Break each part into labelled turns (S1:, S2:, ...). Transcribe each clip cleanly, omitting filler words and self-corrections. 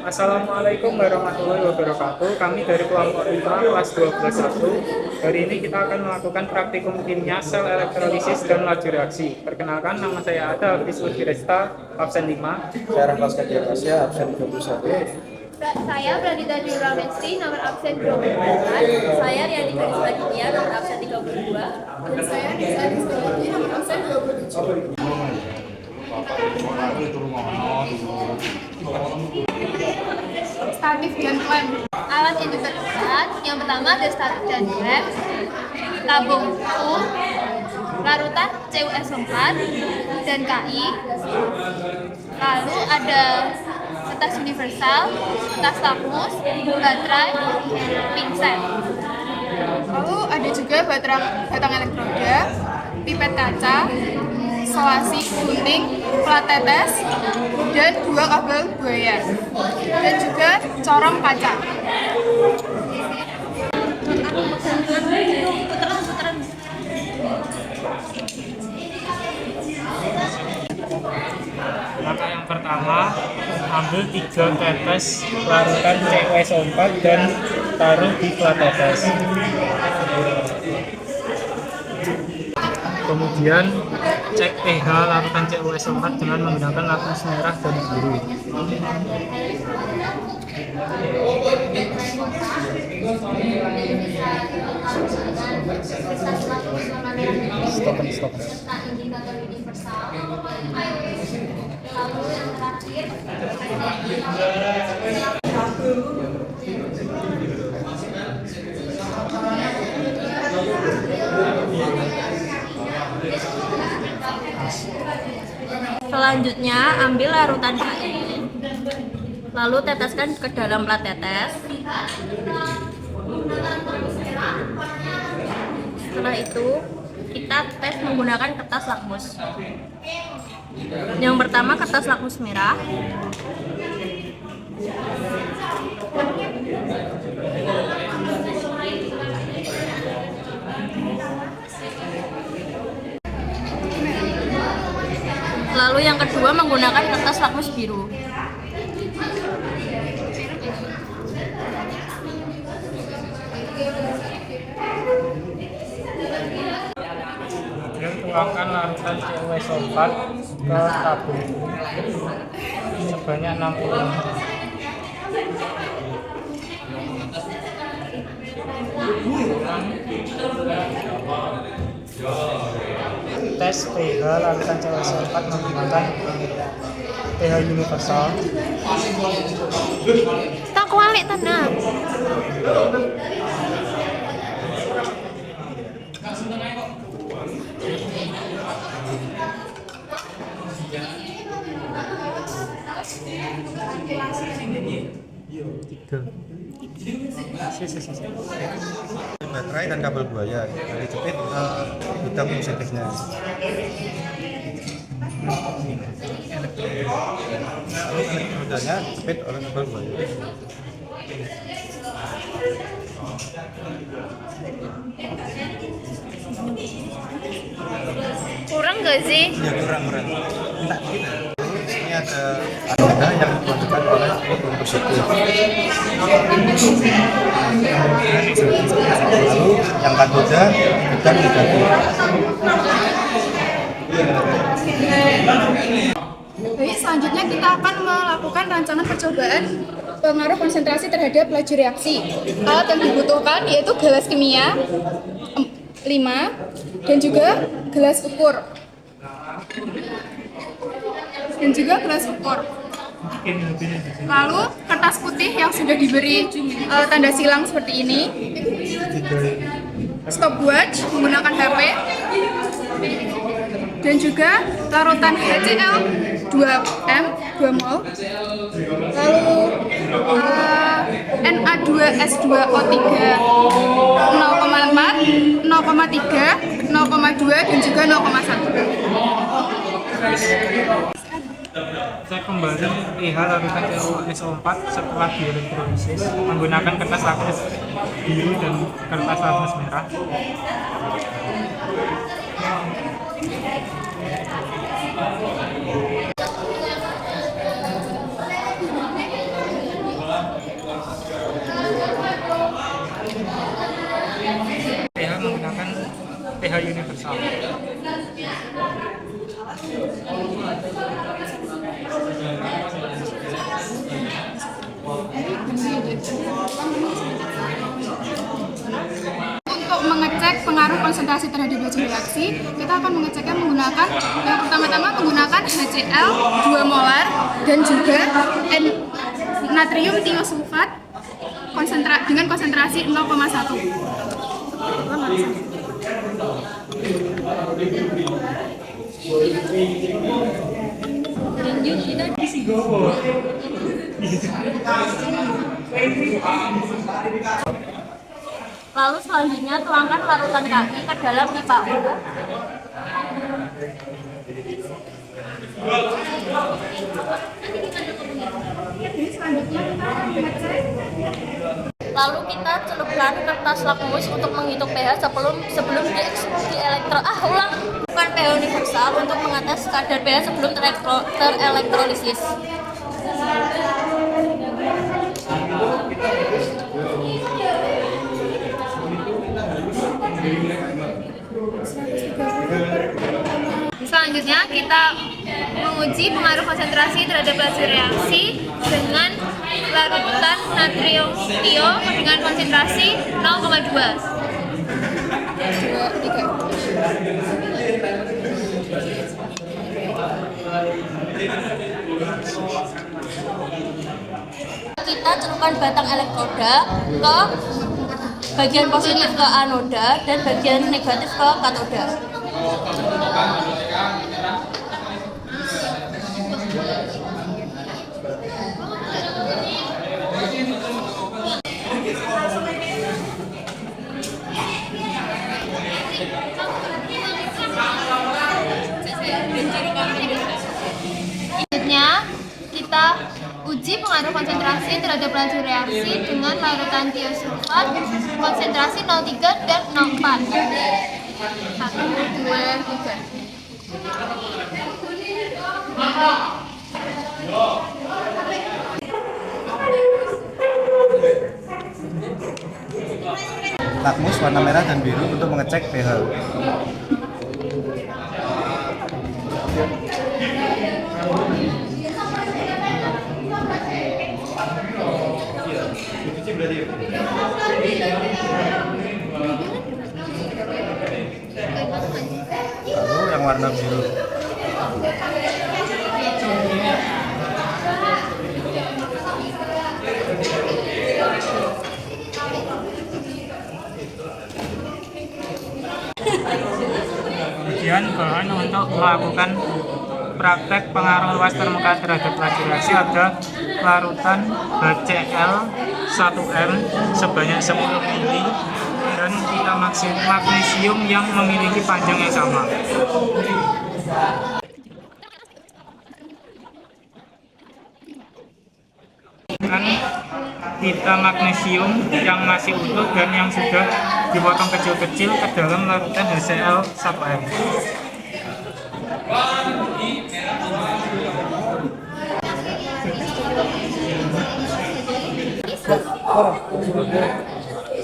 S1: Assalamualaikum warahmatullahi wabarakatuh. Kami dari kelompok 5 kelas 12.1. Hari ini kita akan melakukan praktikum kimia sel elektrolisis dan laju reaksi. Perkenalkan, nama saya Ada Hafiz Resta, absen 5.
S2: Saya Rafas Kadiakasya, absen 21.
S3: Saya Pradita Jura Mestri, nomor absen 24. Saya Riani Karisma Dinia, nomor absen 32.
S4: Dan saya Nisa Rizky, nomor absen 27. Statif dan lem.
S3: Alat yang diperlukan, yang pertama ada statif dan lem, tabung U, larutan CuSO4 dan KI. Lalu ada kertas universal, kertas lakmus, baterai, pingset.
S4: Lalu ada juga batang elektroda, pipet kaca, selasi, gunting, plat tetes, dan 2 kabel buaya, dan juga corong kaca.
S1: Langkah yang pertama, ambil 3 tetes larutan CuSO4 dan taruh di plat tetes. Kemudian cek pH larutan CuSO4 dengan menggunakan lakmus merah dan biru. Stop.
S3: Lalu yang terakhir selanjutnya ambil larutan KI, lalu teteskan ke dalam plat tetes. Setelah itu kita tes menggunakan kertas lakmus. Yang pertama kertas lakmus merah, lalu yang kedua menggunakan kertas lakmus biru.
S1: Kemudian tuangkan larutan CuSO4 ke tabung sebanyak 60 ml. Tes pH larutan CuSO4 menggunakan pH universal.
S3: Tak kualik tenang.
S2: Baterai dan kabel buaya dari jepit hitam positifnya. Lalu elektrodanya jepit oleh kabel buaya.
S3: Kurang gak sih?
S2: Ya kurang. Minta kita. Ini ada anoda yang ditunjukkan oleh foton positif. Lalu yang katoda bukan negatif.
S4: Baik, selanjutnya kita akan melakukan rancangan percobaan pengaruh konsentrasi terhadap laju reaksi. Alat yang dibutuhkan yaitu gelas kimia 5 dan juga gelas ukur. Lalu kertas putih yang sudah diberi tanda silang seperti ini. Stopwatch menggunakan HP. Dan juga larutan HCl 2M 2 mol. Lalu Na2S2O3 0,4, 0,3, 0,2 dan juga 0,1.
S1: Cek kembali pH larutan CuSO4 setelah dielektrolisis menggunakan kertas lakmus biru dan kertas lakmus merah. pH menggunakan pH universal.
S4: Untuk mengecek pengaruh konsentrasi terhadap laju reaksi, kita akan mengeceknya menggunakan yang pertama-tama menggunakan HCl 2 molar dan juga natrium tiosulfat dengan konsentrasi 0,1.
S3: Lalu selanjutnya tuangkan larutan kaki ke dalam pipa U. Lalu kita celupkan kertas lakmus untuk menghitung pH sebelum bukan pH universal untuk mengetes kadar pH sebelum terelektrolisis. Selanjutnya kita menguji pengaruh konsentrasi terhadap laju reaksi dengan larutan natrium tio dengan konsentrasi 0,2. Kita celupkan batang elektroda ke bagian positif ke anoda dan bagian negatif ke katoda. Selanjutnya kita uji pengaruh konsentrasi terhadap laju reaksi dengan larutan tiosulfat konsentrasi 0,3 dan 0,4. 1, 2, 3.
S2: Lakmus warna merah dan biru untuk mengecek pH. Lalu yang warna biru.
S1: Kemudian bahan untuk melakukan praktek pengaruh luas termuka terhadap laju reaksi ada larutan HCl 1M sebanyak 10 ml dan kita magnesium yang memiliki panjang yang sama. Dan kita magnesium yang masih utuh dan yang sudah dipotong kecil-kecil ke dalam larutan HCl 1M.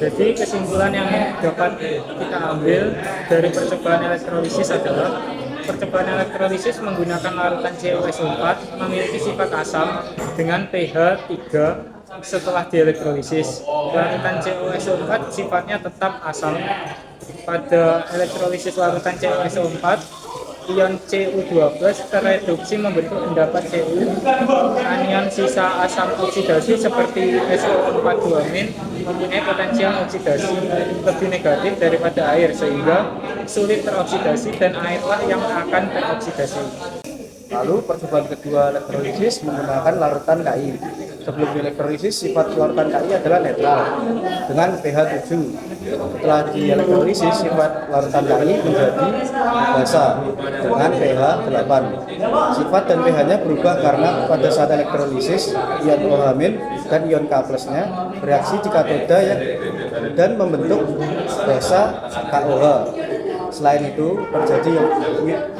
S1: Jadi kesimpulan yang dapat kita ambil dari percobaan elektrolisis adalah percobaan elektrolisis menggunakan larutan CuSO4 memiliki sifat asam dengan pH 3 setelah dielektrolisis. Larutan CuSO4 sifatnya tetap asam. Pada elektrolisis larutan CuSO4, ion Cu2+ tereduksi membentuk endapan Cu. Anion sisa asam oksidasi seperti SO42- mempunyai potensial oksidasi lebih negatif daripada air sehingga sulit teroksidasi dan airlah yang akan teroksidasi.
S2: Lalu percobaan kedua elektrolisis menggunakan larutan Ki. Sebelum dielektrolisis, sifat larutan Ki adalah netral dengan pH 7. Setelah dielektrolisis, sifat larutan Ki menjadi basa dengan pH 8. Sifat dan pH-nya berubah karena pada saat elektrolisis, ion OH- dan ion K+-nya bereaksi di katoda dan membentuk basa KOH. Selain itu, terjadi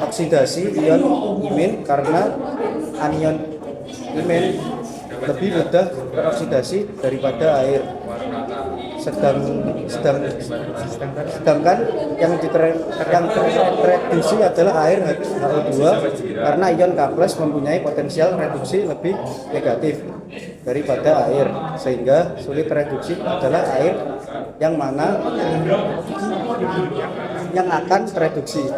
S2: oksidasi ion imin karena anion imin lebih mudah teroksidasi daripada air. Sedangkan yang tereduksi adalah air HO2 karena ion K+ mempunyai potensial reduksi lebih negatif daripada air, sehingga sulit tereduksi adalah air yang mana yang akan tereduksi.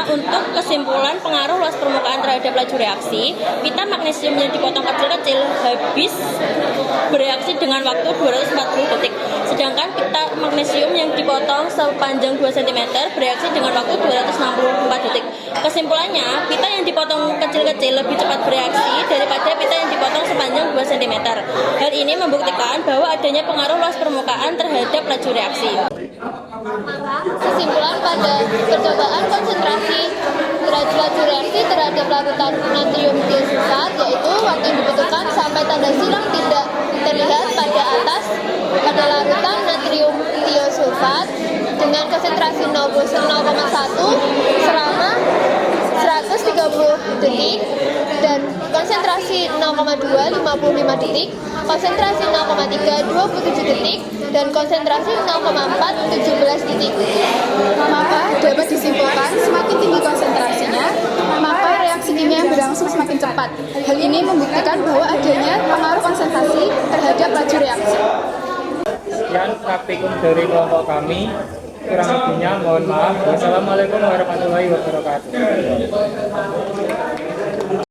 S5: Untuk kesimpulan pengaruh luas permukaan terhadap laju reaksi, pita magnesium yang dipotong kecil-kecil habis bereaksi dengan waktu 240 detik. Sedangkan pita magnesium yang dipotong sepanjang 2 cm bereaksi dengan waktu 264 detik. Kesimpulannya, pita yang dipotong kecil-kecil lebih cepat bereaksi daripada pita yang dipotong sepanjang 2 cm. Hal ini membuktikan bahwa adanya pengaruh luas permukaan terhadap laju reaksi.
S3: Kesimpulan pada percobaan konsentrasi laju reaksi terhadap larutan natrium tiosulfat, yaitu waktu yang dibutuhkan sampai tanda silang tidak terlihat pada atas pada larutan natrium tiosulfat dengan konsentrasi 0,1 selama 130 detik dan konsentrasi 0,2 55 detik, konsentrasi 0,3 27 detik, dan konsentrasi 0,4 17 detik.
S4: Maka dapat disimpulkan semakin tinggi konsentrasinya, maka reaksi kimia yang berlangsung semakin cepat. Hal ini membuktikan bahwa adanya pengaruh konsentrasi terhadap laju reaksi.
S1: Sekian praktikum dari kelompok kami. Kurang lebihnya mohon maaf. Wassalamualaikum warahmatullahi wabarakatuh.